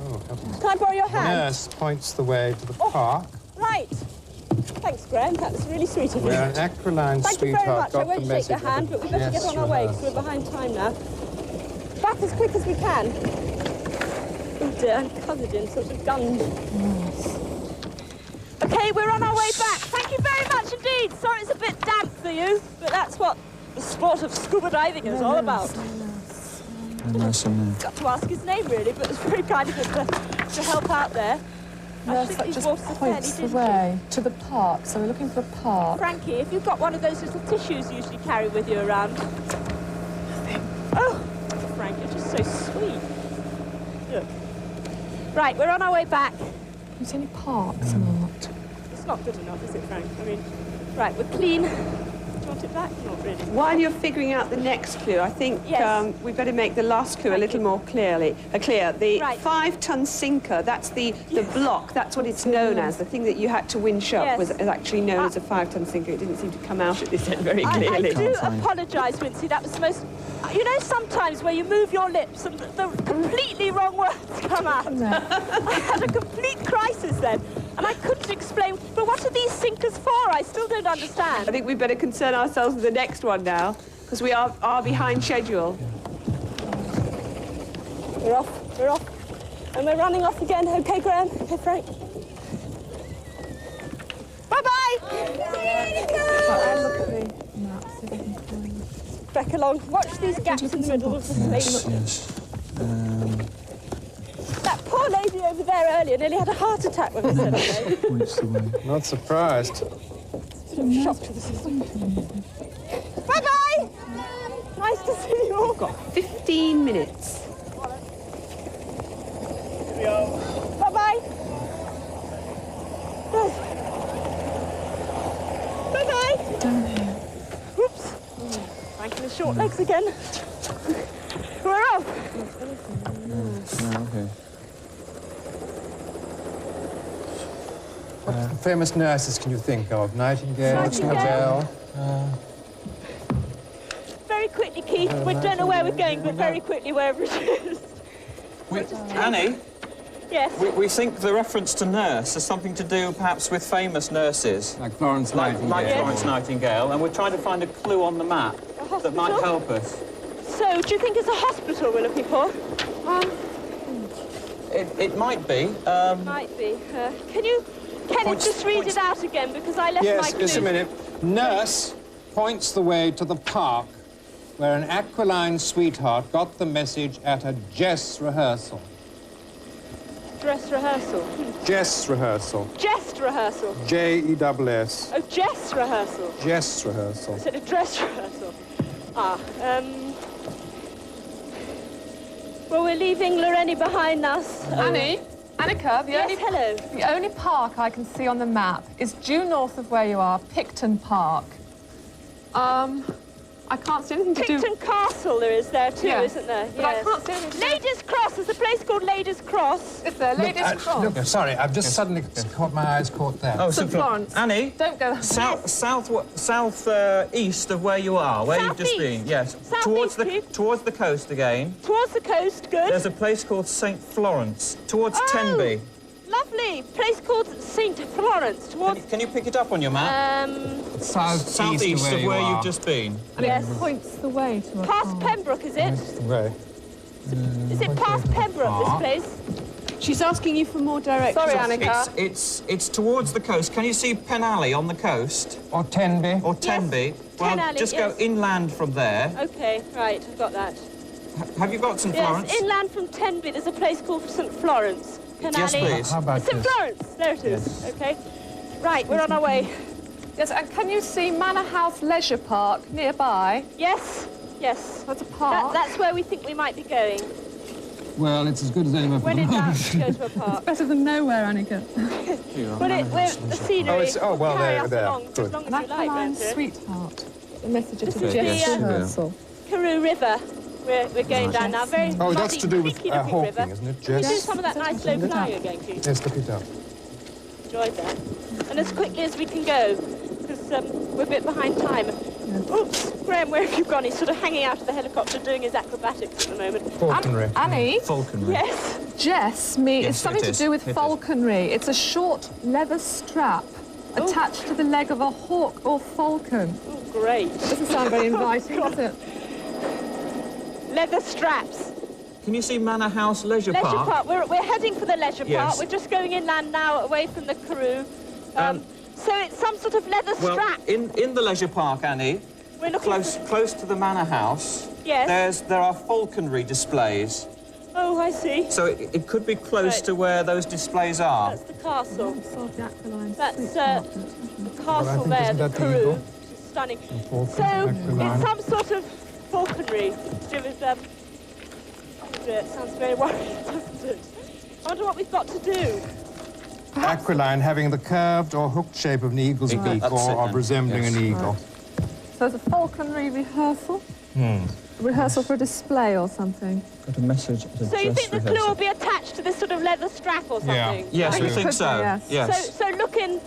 Oh, heavens. Can I borrow your hand? Nurse points the way to the park Right. Thanks, Graham. That was really sweet of you. where an aquiline Thank you very sweetheart much. I got the won't shake message your at hand, a but we better get dress on our way because rehearsal. we're behind time now. Back as quick as we can. Oh dear, I'm covered in sort of gunge. OK, we're on our way back. Thank you very much indeed. Sorry it's a bit damp for you, but that's what the sport of scuba diving is all about. Got to ask his name, really, but it's very kind of him to help out there. I think That these just waters are fairly points the dingy. way to the park, so we're looking for a park. Frankie, if you've got one of those little tissues you usually carry with you around. Oh, Frank, you're just so sweet. Look. Right, we're on our way back. Can you see any parks or not? It's not good enough, is it, Frank? I mean, right, we're clean. Do you want it back? Not really. While you're figuring out the next clue, I think Yes. we better make the last clue a little more clear. The Right. 5-ton sinker, that's the block, that's what it's known as. The thing that you had to winch up Yes. is actually known as a 5-ton sinker. It didn't seem to come out at this end very I clearly. do apologise, Wincy. That was the most... You know, sometimes where you move your lips and the completely wrong words come out. I had a complete crisis then, and I couldn't explain. But what are these sinkers for? I still don't understand. I think we better concern ourselves with the next one now, because we are behind schedule. We're off. And we're running off again. OK, Graham? OK, Frank? Bye-bye! Look at the map, see if I can find it. Back along. Watch these gaps in the middle of the thing. Yes. That poor lady over there earlier nearly had a heart attack when we said hello. Points the way. Not surprised. Shock to the system. Bye-bye! Nice to see you all. 15 minutes. Bye-bye. Bye-bye. Down here. Whoops. Frank and his short legs again. We're off. Okay. What famous nurses can you think of? Nightingale, Nightingale. Annabel? Very quickly, Keith. We don't know where we're going, but very quickly wherever it is. Annie, Yes. we think the reference to nurse has something to do perhaps with famous nurses. Like Florence Nightingale. Like Florence Nightingale, and we're trying to find a clue on the map that might help us. So, do you think it's a hospital we're looking for? It might be. Might be. Kenneth, Points- just read points- it out again, because I left my Yes, clue. just a minute. Nurse points the way to the park where an aquiline sweetheart got the message at a dress rehearsal. Dress rehearsal. Dress rehearsal. Jest rehearsal. J-E-S-S. Oh, jest rehearsal? Dress rehearsal. Is it a dress rehearsal? Ah, well, we're leaving Loreni behind us. Annie? Anneka, hello. The only park I can see on the map is due north of where you are, Picton Park. I can't see anything to do... Picton Castle there is there too, Yes, isn't there? but I can't see anything. Ladies' Cross, there's a place called Ladies' Cross. Is there? Ladies' Cross? Look, sorry, I've just suddenly caught my eyes caught there. Oh, St Florence. Annie? Don't go... South east of where you are, where you've just been. Yes. Towards the coast again. Towards the coast, good. There's a place called St Florence, towards Tenby. Lovely. Place called St Florence. Towards... Can you pick it up on your map? Southeast of where you've just been. And yes. it points the way to a Past park. Pembroke, is it? Right. Is it past Pembroke, this place? She's asking you for more directions. Sorry, Anneka. It's towards the coast. Can you see Penally on the coast? Or Tenby. Or Tenby? Yes. Well, Penally, just yes. go inland from there. OK, right, I've got that. Have you got St Florence? Yes, inland from Tenby, there's a place called St Florence. Penally. Yes, please. How about St this? Florence, there it is. OK. Right, we're on our way. Yes, and can you see Manor House Leisure Park nearby? Yes, yes. That's a park. That's where we think we might be going. Well, it's as good as anywhere for When the in doubt, moment. go to a park. Better than nowhere, Anneka. Well, the scenery well, carry there, us there. along for as Good. long as An you like, Aquiline won't it? Sweetheart. The message of This the is dress the, rehearsal. Karoo River. We're going down now. Very Oh, that's muddy, to do with creaky looking hawking, river. isn't it, Can we do Jess? some of that nice slow flying you're going to? Yes, look it up. Enjoyed that. And as quickly as we can go, because we're a bit behind time. Oops, Graham, where have you gone? He's sort of hanging out of the helicopter doing his acrobatics at the moment. Falconry. Annie? Falconry. Yes. It's Yes, something it to is. do with It is. falconry. It's a short leather strap attached to the leg of a hawk or falcon. Oh, great. Doesn't sound very inviting, does it? Leather straps. Can you see Manor House Leisure Leisure Park? Park. We're heading for the leisure Yes. park. We're just going inland now, away from the Karoo. So it's some sort of leather Well, strap. in the leisure park, Annie, We're looking close to the manor house. Yes. There are falconry displays, Oh, I see. so it could be close Right. to where those displays are. That's the castle. Solve the Aquiline That's Sweetheart. the castle think there, isn't the that the Karoo. eagle? Which is stunning. falcon, So Aquiline. it's some sort of falconry to do with it sounds very worrying, doesn't it? I wonder what we've got to do. Aquiline having the curved or hooked shape of an eagle's Eagle, beak that's or it of then. resembling Yes. an eagle. So it's a falconry rehearsal? Rehearsal for a display or something? Got a message. So you think the clue will be attached to this sort of leather strap or something? Yes, we It think could so. be, yes. So look in...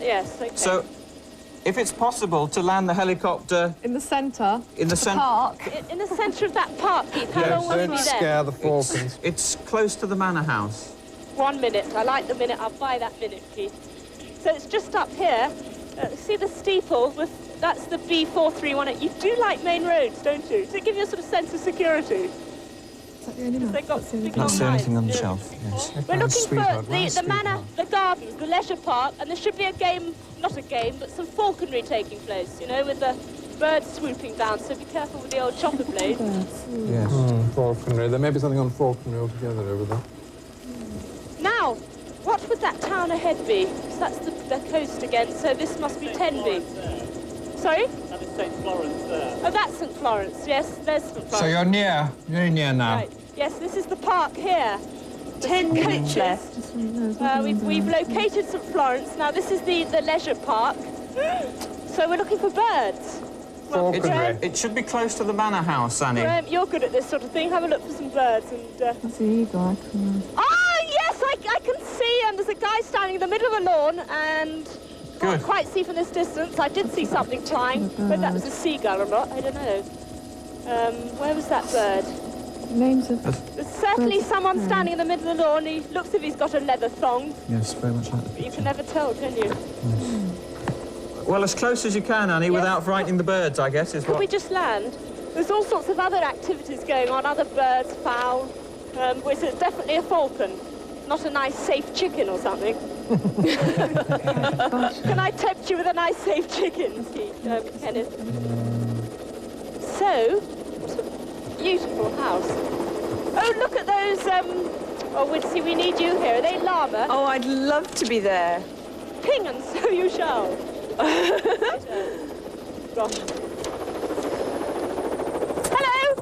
Yes, OK. So, if it's possible to land the helicopter In the centre? in the centre, Park? In the centre of that park, Keith, how Yes, long will we Don't be there? scare the falcons. it's close to the manor house. 1 minute. I like the minute. I'll buy that minute, Keith. So it's just up here. See the steeple? That's the B431. You do like main roads, don't you? Does it give you a sort of sense of security? Is that the only map? They've got big That's long the only lines. thing on the Yeah. shelf. Yes. We're looking for Sweetheart, where's the manor, Sweetheart? the gardens, the leisure park, and there should be a game, not a game, but some falconry taking place, you know, with the birds swooping down, so be careful with the old chopper blade. Yes. Falconry. There may be something on falconry altogether over there. Now, what would that town ahead be? 'Cause that's the coast again, so this must be Tenby. Sorry? That is St Florence there. Oh, that's St Florence, yes, there's St Florence. So you're near. You're near now. Right, yes, this is the park here. 10 coaches. We've located St Florence. Now, this is the leisure park. So we're looking for birds. Falconry. It should be close to the manor house, Annie. Graham, you're good at this sort of thing. Have a look for some birds and... That's the eagle. Ah, yes, I can see, and there's a guy standing in the middle of the lawn, and can't quite see from this distance. I did see something flying, whether that was a seagull or not, I don't know. Where was that bird? Names of... There's certainly someone standing in the middle of the lawn. He looks as if he's got a leather thong, Yes, very much like but you can never tell, can you? Well, as close as you can, Annie, without frightening the birds, I guess, is Could what... we just land? There's all sorts of other activities going on, other birds, fowl. Which is definitely a falcon, not a nice, safe chicken or something. Can I tempt you with a nice, safe chicken, Kenneth? So, what a beautiful house. Oh, look at those, we need you here. Are they llama? Oh, I'd love to be there. Ping, and so you shall. Gosh. Hello!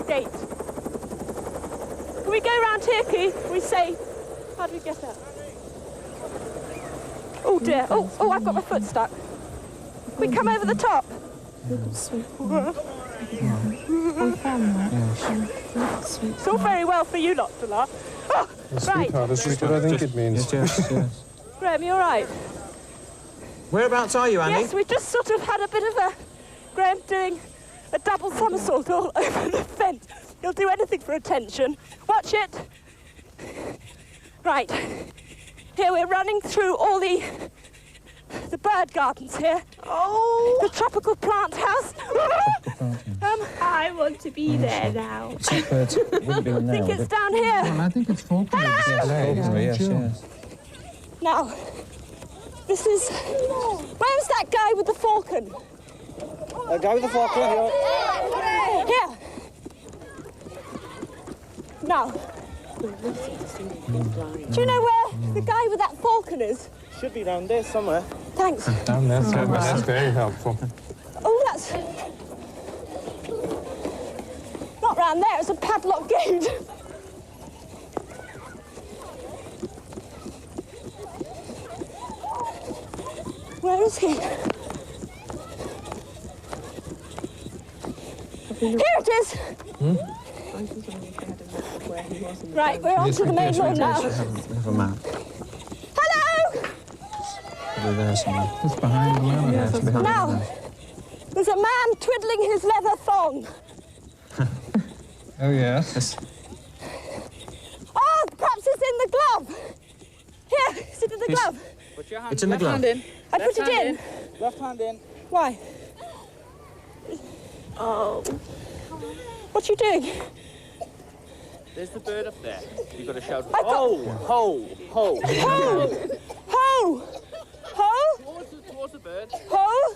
Gate. Can we go round here, Keith? Can we say, how do we get out? Oh dear. Oh, I've got my foot stuck. Can we come over the top? It's all very well for you lot to laugh. Oh, right. Sweetheart, is what I think it means. Yes. Graham, you all right? Whereabouts are you, Annie? Yes, we just sort of had a bit of a... Graham doing a double somersault all over the fence. He'll do anything for attention. Watch it. Right. Here we're running through all the bird gardens here. Oh! The tropical plant house. I want to be there now. Some birds wouldn't be on there. I think it's down here. Well, I think it's Falkland. Yes. Now, this is... Where was that guy with the falcon? Go with the falcon. Here. Now, do you know where the guy with that falcon is? Should be down there somewhere. Thanks. Down there, that's very helpful. Oh, that's... Not round there, it's a padlock gate. Where is he? Here it is! Right, we're on to the main lawn now. We have a map. Hello! Over there somewhere. It's behind the man. Yes, behind Now, the man. there's a man twiddling his leather thong. Oh, yes. Oh, perhaps it's in the glove. Here, is it in the glove? Put your hand It's in the glove. I put it in. Left hand in. Why? Oh. What are you doing? There's the bird up there. You've got to shout, I've got- ho, ho, ho. Ho! Ho! Ho! Towards the bird. Ho!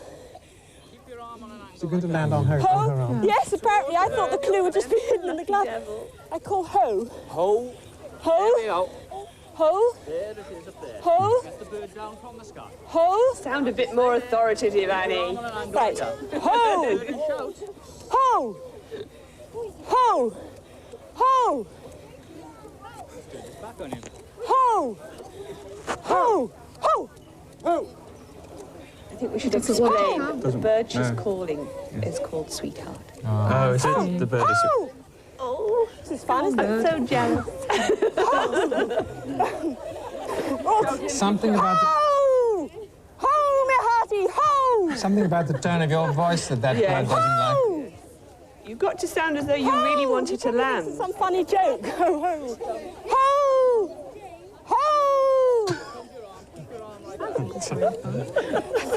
Keep your arm on an angle. Is it going to land on her Ho! arm? Yes, apparently. I thought the clue would just be hidden in the glove. I call ho. Ho. Ho! There we go. Ho! There it is up there. Ho! Get the bird down from the sky. Ho! Sound a bit more authoritative, Annie. On an angle. Right. Ho! Shout. Ho! Ho! Ho! Back on him. Ho! Ho! Ho! I think we should explain that the bird she's calling is called Sweetheart. Oh, is it? The bird is... Ho! Oh, this is fun, isn't it? I'm so jealous. Something about the... Ho! Ho, me hearty, ho! Something about the tone of your voice that bird doesn't like. Ho! You've got to sound as though you really wanted to This is land. some funny joke. Ho, ho. Ho! Ho! I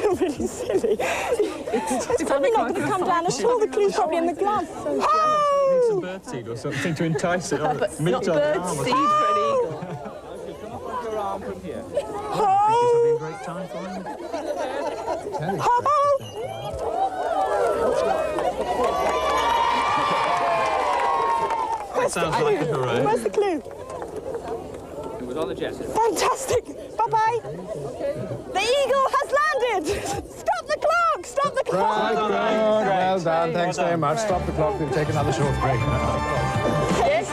feel really silly. It's probably not going to come down at all. The clue's probably in the glove. Need Ho! some birdseed or something to entice it. Or But meat not on the bird arm or seed something. for an eagle. Come up with your arm from here. Ho! Having a great time for him. Ho! That sounds like a hooray. Where's the clue? It was on the jet. Fantastic. Bye-bye. The eagle has landed. Stop the clock. Stop the clock. Well done. Thanks very much. Stop the clock. We'll take another short break now. Yes.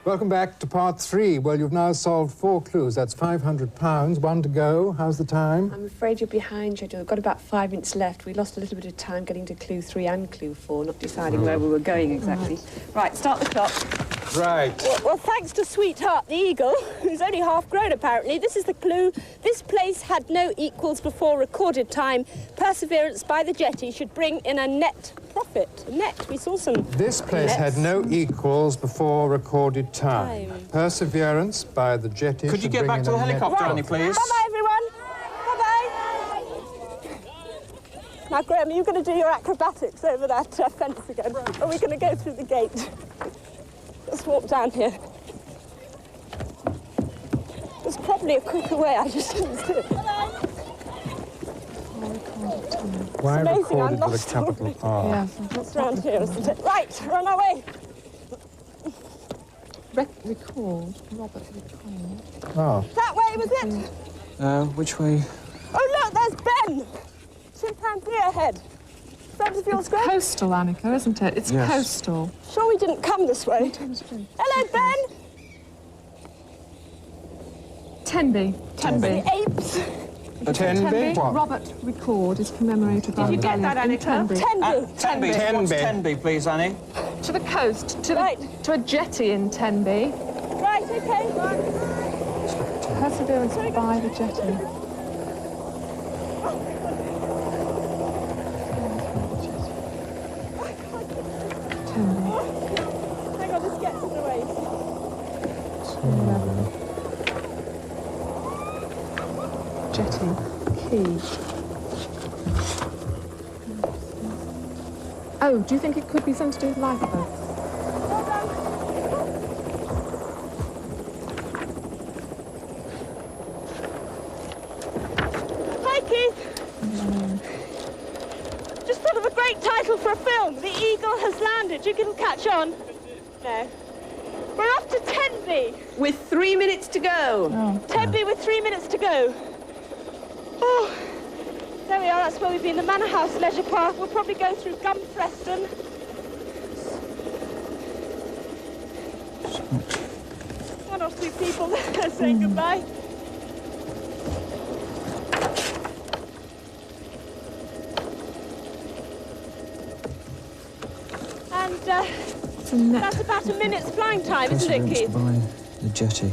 Welcome back to part 3. Well, you've now solved 4 clues. That's £500. 1 to go. How's the time? I'm afraid you're behind schedule. We've got about 5 minutes left. We lost a little bit of time getting to clue 3 and clue 4, not deciding where we were going exactly. Right, start the clock. Right. Well, thanks to Sweetheart the eagle, who's only half grown apparently, this is the clue. This place had no equals before recorded time. Perseverance by the jetty should bring in a net profit. A net, we saw some This place nets. had no equals before recorded time. Perseverance by the jetty. Could you should get bring back in to the a net helicopter, Annie, profit. please? Bye-bye, everyone. Bye-bye. Now, Graham, are you going to do your acrobatics over that fence again? Or are we going to go through the gate? Let's walk down here. There's probably a quicker way, I just didn't do it. Why amazing, recorded I'm with a lost capital R? Yes. It's around here, isn't it? Right, run away. Record. Robert record. Oh. That way, was it? Which way? Oh, look, there's Ben. Chimpanzee ahead. Front of your screen. Coastal, Anneka, isn't it? It's Yes. coastal. Sure we didn't come this way. Hello, Ben. Tenby. Tenby. The apes. Tenby? What? Robert Record is commemorated by you the get that, valley in Anneka? Tenby. Tenby. Tenby. What's Tenby. Tenby, please, Annie? To the coast, to, Right. to a jetty in Tenby. Right, okay. Perseverance by the jetty. Tenby. Hang on, let's get to the waist. Jetty. Key. Oh, do you think it could be something to do with lifeboats? Hi, Keith. Just thought of a great title for a film. The Eagle Has Landed. You can catch on. No. We're off to Tenby. With 3 minutes to go. Tenby with 3 minutes to go. Oh, there we are. That's where we've been. The Manor House Leisure Park. We'll probably go through Gumpreston. One or two people there saying goodbye. And It's a net. that's about a minute's flying time, isn't it, Keith? by the jetty.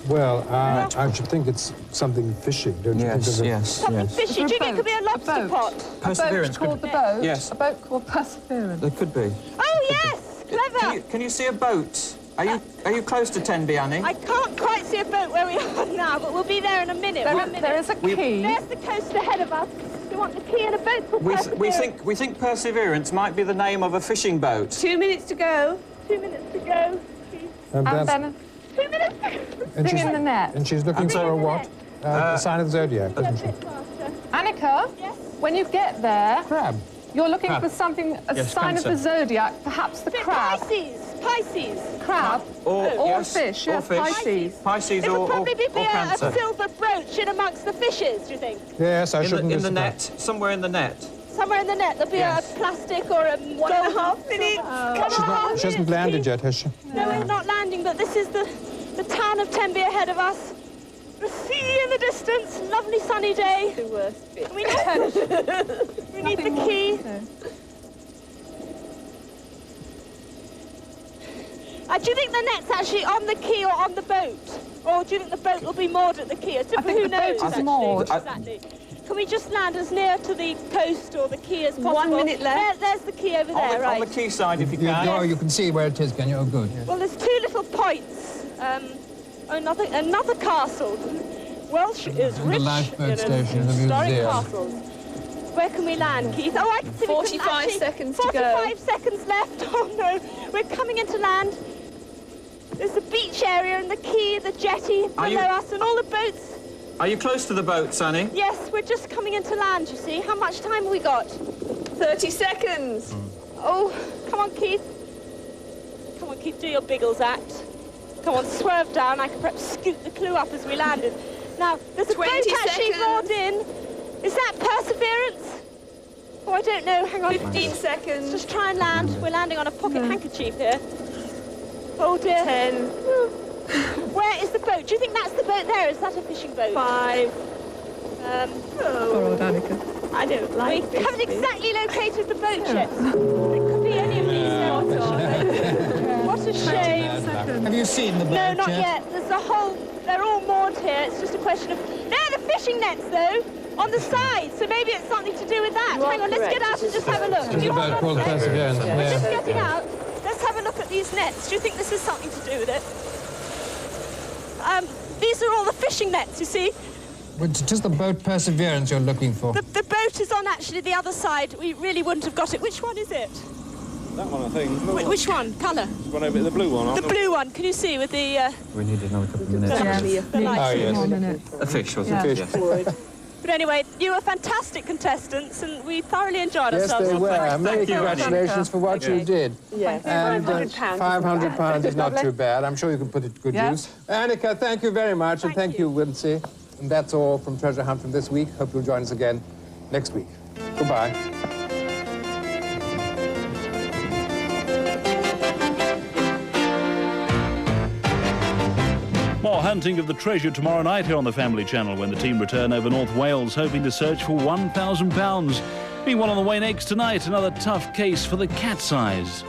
Well, I should think it's something fishing, don't you Yes, think? yes, Something yes. fishy. Do you think it could be a lobster boat. pot? Perseverance A boat called could the boat. Yes. A boat called Perseverance. There could be. Oh, yes! Clever! Can you see a boat? Are you close to Tenby, Annie? I can't quite see a boat where we are now, but we'll be there in a minute. There is a key. There's the coast ahead of us. We want the key and a boat called We Perseverance. think Perseverance might be the name of a fishing boat. 2 minutes to go. 2 minutes to go. And And that's- then 2 minutes to go. and thing she's- in the net. And she's looking for a what? A sign of the zodiac, isn't she? Anneka, Yes. when you get there, Crab. you're looking Crab. for something, a Yes, sign Cancer. of the zodiac, perhaps the crab. Pisces. Crab. Or Or fish, or yes, fish. Pisces. Pisces It or would probably be a Cancer. silver brooch in amongst the fishes, do you think? Yes, I In shouldn't the be net, surprised. somewhere in the net. Somewhere in the net there'll be Yes. a plastic or a 1.5 minutes. She hasn't landed yet, has she? No, we're not landing, but this is the town of Tenby ahead of us. The sea in the distance, lovely sunny day. The worst bit. We need the key. Do you think the net's actually on the quay or on the boat? Or do you think the boat will be moored at the quay? I think Who the boat knows, is actually? moored. Exactly. Can we just land as near to the coast or the quay as possible? 1 minute left. There's the quay over there, On right? the quayside, if you can. You can see where it is, can you? Oh, good. Well, there's two little points. Another castle. Welsh is And rich the lifeboat in station, the historic museum. castles. Where can we land, Keith? Oh, I can see 45 seconds to go. 45 seconds left. Oh, no. We're coming into land. There's the beach area and the quay, the jetty Are below you- us, and all the boats. Are you close to the boat, Annie? Yes, we're just coming into land, you see. How much time have we got? 30 seconds. Oh, come on, Keith. Come on, Keith, do your Biggles act. Come on, swerve down. I can perhaps scoot the clue up as we landed. Now, there's a boat 20 actually seconds. moored in. Is that Perseverance? Oh, I don't know. Hang on. 15 seconds. Just try and land. We're landing on a pocket handkerchief here. Oh, dear. 10. Where is the boat? Do you think that's the boat there? Is that a fishing boat? 5. Poor old Anneka. I don't We like this haven't bit. exactly located the boat yet. It could be any of these. What a shame. Have you seen the boat No, not yet. There's a whole... They're all moored here. It's just a question of... No, the fishing nets, though, on the side. So maybe it's something to do with that. You are Hang on, let's get correct. out and just have a look. There's a boat called Perseverance. We're just Yeah. getting out. Let's have a look at these nets. Do you think this has something to do with it? These are all the fishing nets, you see. It's just the boat Perseverance you're looking for. The boat is on actually the other side. We really wouldn't have got it. Which one is it? That one, I think. Which one? Colour? One over the blue one. The blue one. Can you see with the... We need another couple of minutes. the lights? Oh, yes. 1 minute. A fish, was Yeah. it? Yes. But anyway, you were fantastic contestants, and we thoroughly enjoyed Yes, ourselves. they were. Many you, congratulations for what you did. Yes. And £500 £500 is not too bad. I'm sure you can put it to good Yeah. use. Anneka, thank you very much, and thank you, Wincy. And that's all from Treasure Hunt from this week. Hope you'll join us again next week. Goodbye. More hunting of the treasure tomorrow night here on the Family Channel when the team return over North Wales, hoping to search for £1,000. Meanwhile, on the way next tonight, another tough case for the cat's eyes.